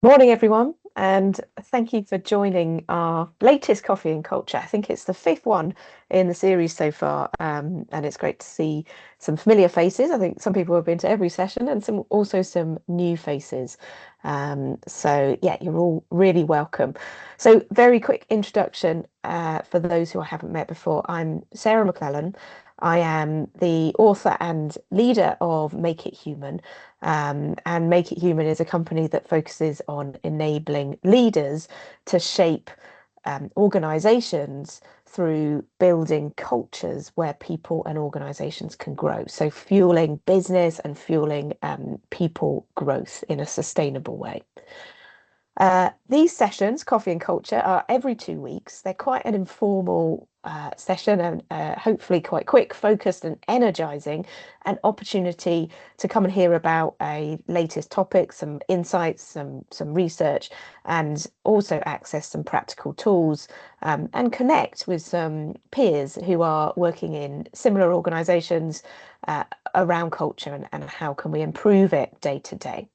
Morning, everyone, and thank you for joining our latest Coffee and Culture. I think it's the fifth one in the series so far, and it's great to see some familiar faces. I think some people have been to every session, and some new faces. So yeah, you're all really welcome. So very quick introduction for those who I haven't met before. I'm Sarah McClellan. I am the author and leader of Make It Human. And Make It Human is a company that focuses on enabling leaders to shape organizations through building cultures where people and organizations can grow. So fueling business and fueling people growth in a sustainable way. These sessions, Coffee and Culture, are every 2 weeks. They're quite an informal session and hopefully quite quick, focused, and energizing. An opportunity to come and hear about a latest topic, some insights, some research, and also access some practical tools and connect with some peers who are working in similar organizations around culture and how can we improve it day to day.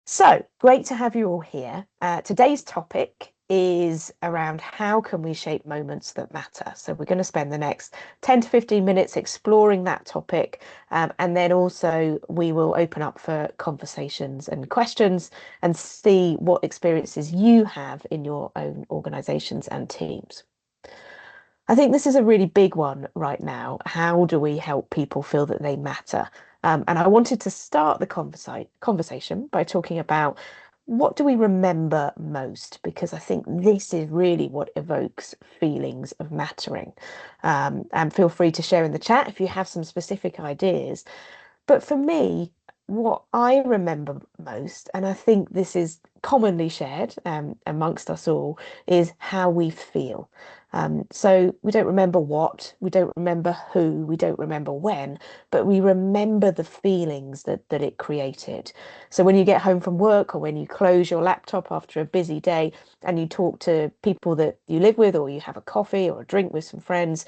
So great to have you all here. Today's topic is around how can we shape moments that matter. So we're going to spend the next 10 to 15 minutes exploring that topic. And then also we will open up for conversations and questions and see what experiences you have in your own organizations and teams. I think this is a really big one right now. How do we help people feel that they matter? And I wanted to start the conversation by talking about what do we remember most? Because I think this is really what evokes feelings of mattering. And feel free to share in the chat if you have some specific ideas. But for me, what I remember most, and I think this is commonly shared amongst us all, is how we feel. So we don't remember what, we don't remember who, we don't remember when, but we remember the feelings that it created. So when you get home from work or when you close your laptop after a busy day and you talk to people that you live with, or you have a coffee or a drink with some friends,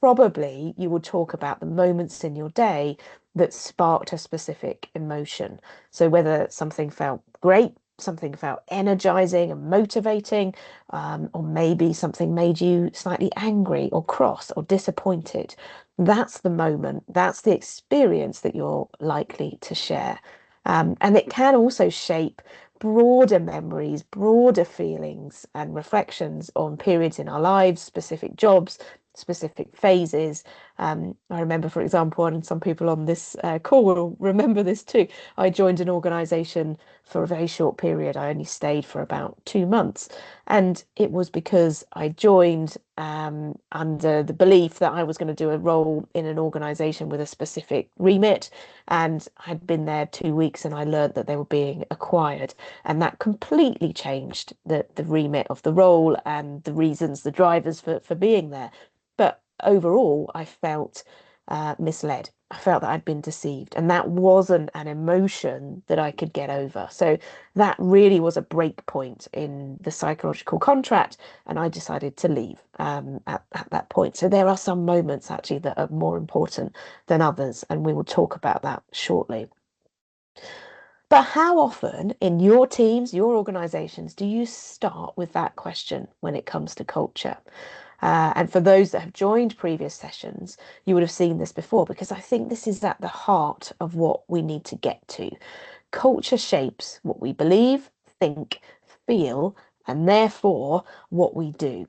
probably you will talk about the moments in your day that sparked a specific emotion. So whether something felt great, something felt energizing and motivating, or maybe something made you slightly angry or cross or disappointed. That's the moment, that's the experience that you're likely to share. And it can also shape broader memories, broader feelings and reflections on periods in our lives, specific jobs, specific phases. I remember, for example, and some people on this call will remember this too. I joined an organization for a very short period. I only stayed for about 2 months. And it was because I joined under the belief that I was going to do a role in an organization with a specific remit. And I'd been there 2 weeks and I learned that they were being acquired. And that completely changed the remit of the role and the reasons, the drivers for being there. But overall, I felt misled. I felt that I'd been deceived, and that wasn't an emotion that I could get over. So that really was a break point in the psychological contract, and I decided to leave at that point. So there are some moments actually that are more important than others, and we will talk about that shortly. But how often in your teams, your organizations, do you start with that question when it comes to culture? And for those that have joined previous sessions, you would have seen this before because I think this is at the heart of what we need to get to. Culture shapes what we believe, think, feel, and therefore what we do.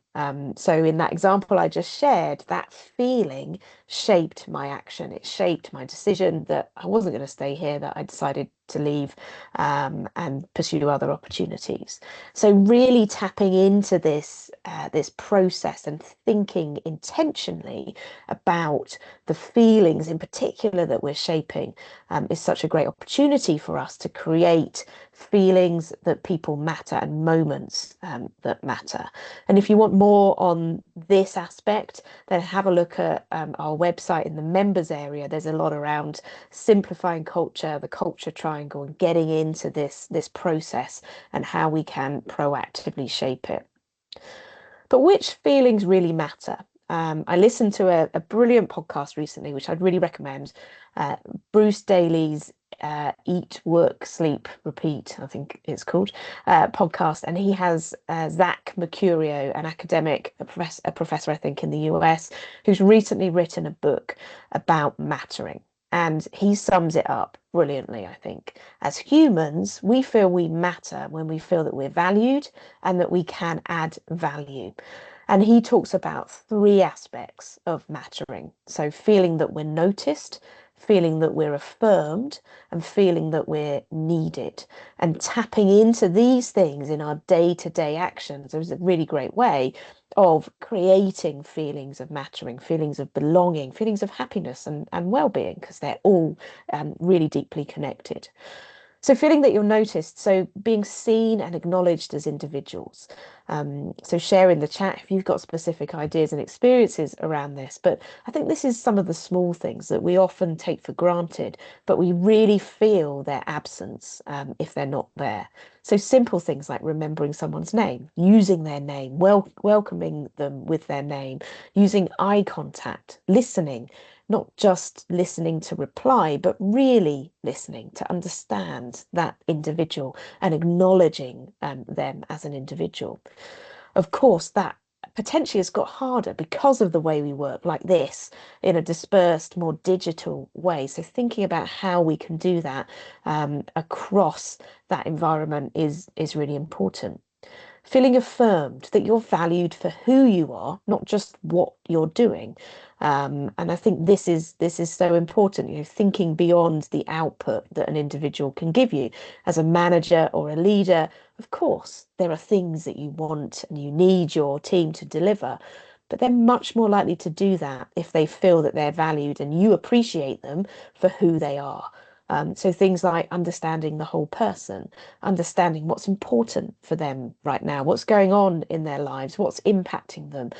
So in that example I just shared, that feeling shaped my action. It shaped my decision that I wasn't going to stay here, that I decided to leave and pursue other opportunities. So really tapping into this process and thinking intentionally about the feelings in particular that we're shaping is such a great opportunity for us to create feelings that people matter and moments that matter. And if you want more on this aspect, then have a look at our website in the members area. There's a lot around simplifying culture, the culture triangle, and getting into this process and how we can proactively shape it. But which feelings really matter? I listened to a brilliant podcast recently, which I'd really recommend. Bruce Daly's Eat, Work, Sleep, Repeat, I think it's called, podcast. And he has Zach Mercurio, an academic, a professor, I think, in the US, who's recently written a book about mattering. And he sums it up brilliantly, I think. As humans, we feel we matter when we feel that we're valued and that we can add value. And he talks about three aspects of mattering. So feeling that we're noticed, feeling that we're affirmed, and feeling that we're needed. And tapping into these things in our day-to-day actions is a really great way of creating feelings of mattering, feelings of belonging, feelings of happiness and well-being, because they're all really deeply connected. So feeling that you're noticed, so being seen and acknowledged as individuals. So share in the chat if you've got specific ideas and experiences around this. But I think this is some of the small things that we often take for granted, but we really feel their absence if they're not there. So simple things like remembering someone's name, using their name, welcoming them with their name, using eye contact, listening, not just listening to reply, but really listening to understand that individual and acknowledging them as an individual. Of course, that potentially has got harder because of the way we work like this in a dispersed, more digital way. So thinking about how we can do that across that environment is really important. Feeling affirmed that you're valued for who you are, not just what you're doing. And I think this is so important, thinking beyond the output that an individual can give you. As a manager or a leader, of course, there are things that you want and you need your team to deliver, but they're much more likely to do that if they feel that they're valued and you appreciate them for who they are. So things like understanding the whole person, understanding what's important for them right now, what's going on in their lives, what's impacting them,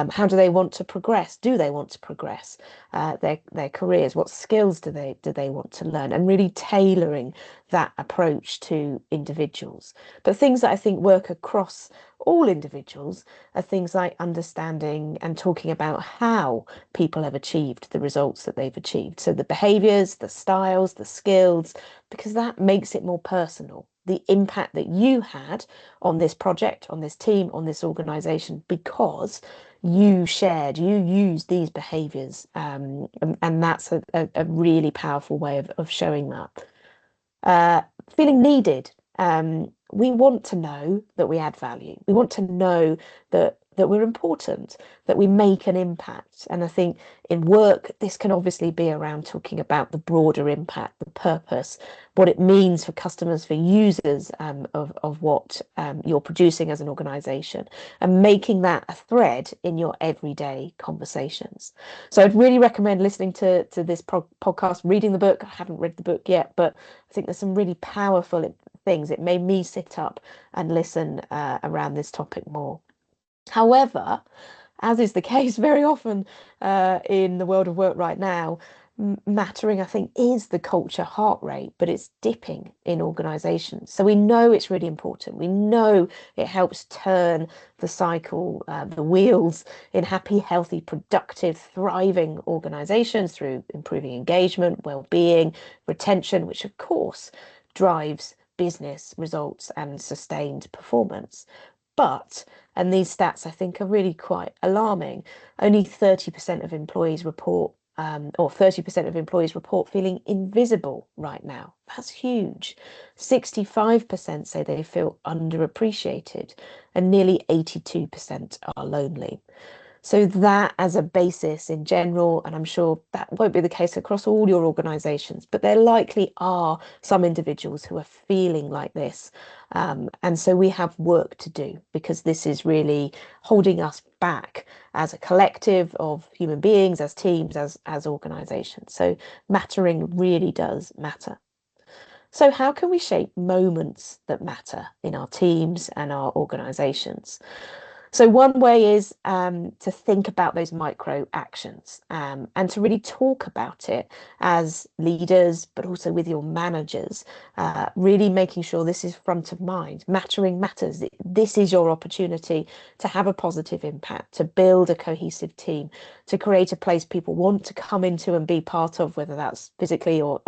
how do they want to progress? Do they want to progress their careers? What skills do they want to learn? And really tailoring that approach to individuals. But things that I think work across all individuals are things like understanding and talking about how people have achieved the results that they've achieved. So the behaviors, the styles, the skills, because that makes it more personal. The impact that you had on this project, on this team, on this organization, because you shared, you used these behaviors. And that's a really powerful way of showing that. Feeling needed. We want to know that we add value. We want to know that we're important, that we make an impact. And I think in work, this can obviously be around talking about the broader impact, the purpose, what it means for customers, for users of what you're producing as an organization, and making that a thread in your everyday conversations. So I'd really recommend listening to this podcast, reading the book. I haven't read the book yet, but I think there's some really powerful things. It made me sit up and listen around this topic more. However, as is the case very often in the world of work right now, mattering, I think, is the culture heart rate, but it's dipping in organizations. So we know it's really important. We know it helps turn the cycle, the wheels in happy, healthy, productive, thriving organizations through improving engagement, well-being, retention, which of course drives business results and sustained performance. But, and these stats I think are really quite alarming, only 30% of employees report, or 30% of employees report feeling invisible right now. That's huge. 65% say they feel underappreciated, and nearly 82% are lonely. So that as a basis in general, and I'm sure that won't be the case across all your organizations, but there likely are some individuals who are feeling like this. And so we have work to do because this is really holding us back as a collective of human beings, as teams, as organizations. So mattering really does matter. So how can we shape moments that matter in our teams and our organizations? So one way is to think about those micro actions and to really talk about it as leaders, but also with your managers, really making sure this is front of mind. Mattering matters. This is your opportunity to have a positive impact, to build a cohesive team, to create a place people want to come into and be part of, whether that's physically or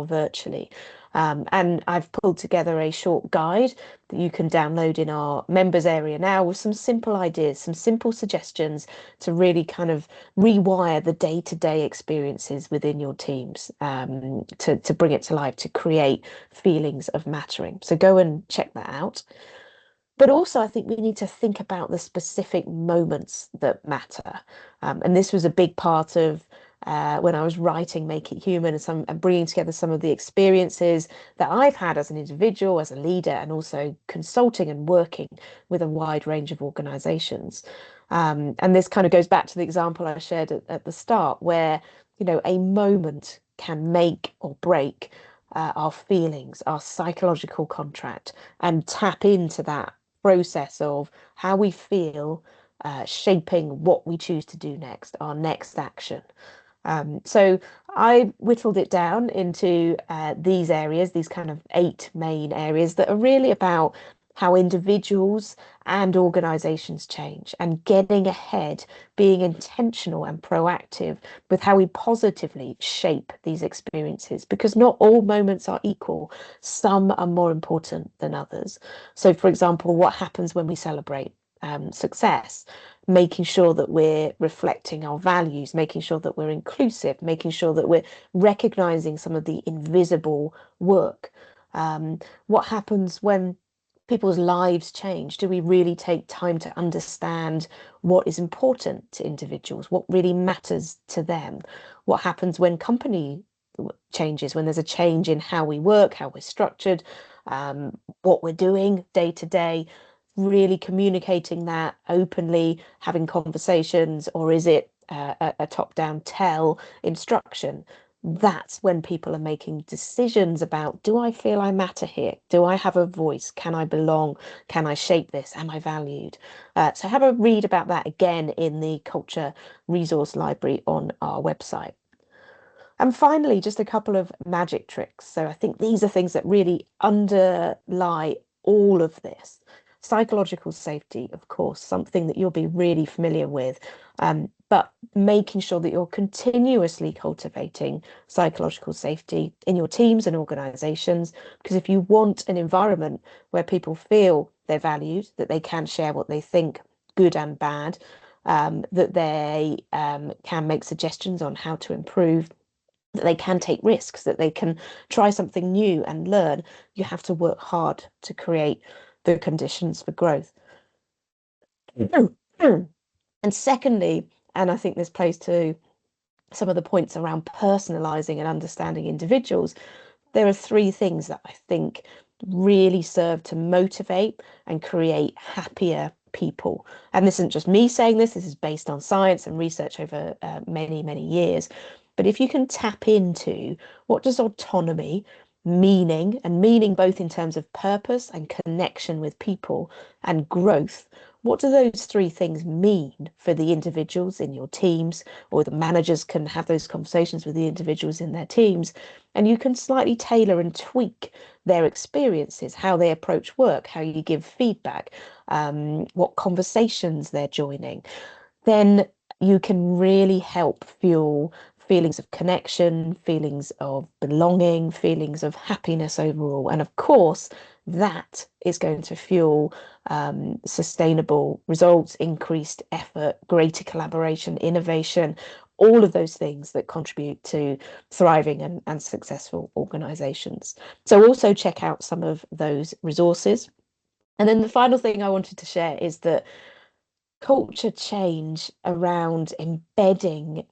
virtually. And I've pulled together a short guide that you can download in our members area now with some simple ideas, some simple suggestions to really kind of rewire the day-to-day experiences within your teams, to bring it to life, to create feelings of mattering. So go and check that out. But also, I think we need to think about the specific moments that matter. And this was a big part of when I was writing Make It Human and bringing together some of the experiences that I've had as an individual, as a leader, and also consulting and working with a wide range of organizations. And this kind of goes back to the example I shared at the start, where, a moment can make or break our feelings, our psychological contract, and tap into that process of how we feel, shaping what we choose to do next, our next action. So I whittled it down into these areas, these kind of 8 main areas that are really about how individuals and organizations change and getting ahead, being intentional and proactive with how we positively shape these experiences, because not all moments are equal. Some are more important than others. So, for example, what happens when we celebrate success? Making sure that we're reflecting our values, making sure that we're inclusive, making sure that we're recognizing some of the invisible work. What happens when people's lives change? Do we really take time to understand what is important to individuals, what really matters to them? What happens when company changes, when there's a change in how we work, how we're structured, what we're doing day to day? Really communicating that openly, having conversations, or is it a top-down tell instruction? That's when people are making decisions about, do I feel I matter here? Do I have a voice? Can I belong? Can I shape this? Am I valued? So have a read about that again in the culture resource library on our website. And finally, just a couple of magic tricks. So I think these are things that really underlie all of this. Psychological safety, of course, something that you'll be really familiar with, but making sure that you're continuously cultivating psychological safety in your teams and organizations. Because if you want an environment where people feel they're valued, that they can share what they think, good and bad, that they can make suggestions on how to improve, that they can take risks, that they can try something new and learn, you have to work hard to create the conditions for growth. And secondly, and I think this plays to some of the points around personalizing and understanding individuals, there are 3 things that I think really serve to motivate and create happier people. And this isn't just me saying this, this is based on science and research over many, many years. But if you can tap into what does autonomy, meaning, and meaning both in terms of purpose and connection with people, and growth, what do those 3 things mean for the individuals in your teams, or the managers can have those conversations with the individuals in their teams, and you can slightly tailor and tweak their experiences, how they approach work, how you give feedback, what conversations they're joining, then you can really help fuel feelings of connection, feelings of belonging, feelings of happiness overall. And of course, that is going to fuel sustainable results, increased effort, greater collaboration, innovation, all of those things that contribute to thriving and successful organizations. So also check out some of those resources. And then the final thing I wanted to share is that culture change around embedding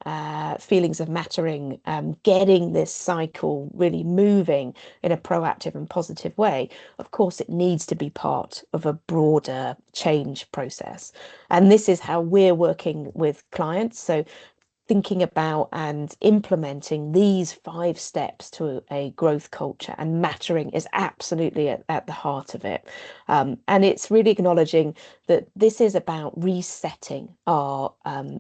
feelings of mattering, getting this cycle really moving in a proactive and positive way. Of course, it needs to be part of a broader change process. And this is how we're working with clients. So thinking about and implementing these 5 steps to a growth culture, and mattering is absolutely at the heart of it. And it's really acknowledging that this is about resetting our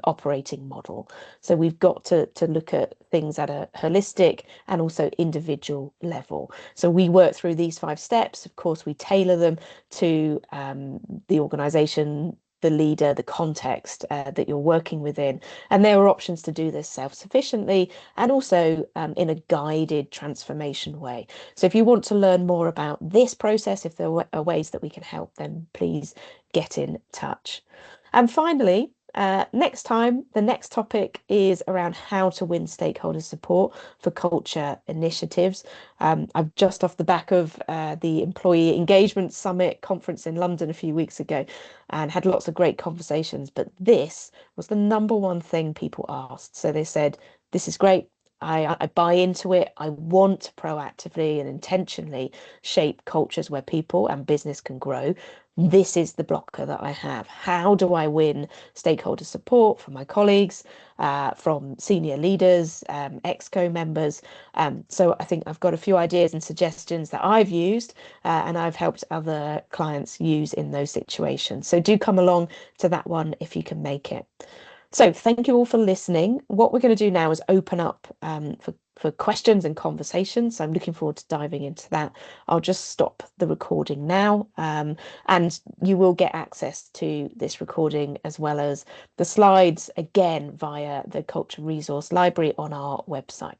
operating model. So we've got to look at things at a holistic and also individual level. So we work through these 5 steps. Of course, we tailor them to the organization, the leader, the context that you're working within. And there are options to do this self-sufficiently and also in a guided transformation way. So if you want to learn more about this process, if there are ways that we can help, then please get in touch. And finally, next time, the next topic is around how to win stakeholder support for culture initiatives. I've just off the back of the Employee Engagement Summit conference in London a few weeks ago and had lots of great conversations. But this was the number one thing people asked. So they said, this is great. I buy into it. I want to proactively and intentionally shape cultures where people and business can grow. This is the blocker that I have. How do I win stakeholder support from my colleagues, from senior leaders, exco members? So I think I've got a few ideas and suggestions that I've used and I've helped other clients use in those situations. So do come along to that one if you can make it. So thank you all for listening. What we're going to do now is open up for questions and conversations. So I'm looking forward to diving into that. I'll just stop the recording now, and you will get access to this recording as well as the slides again via the Culture Resource Library on our website.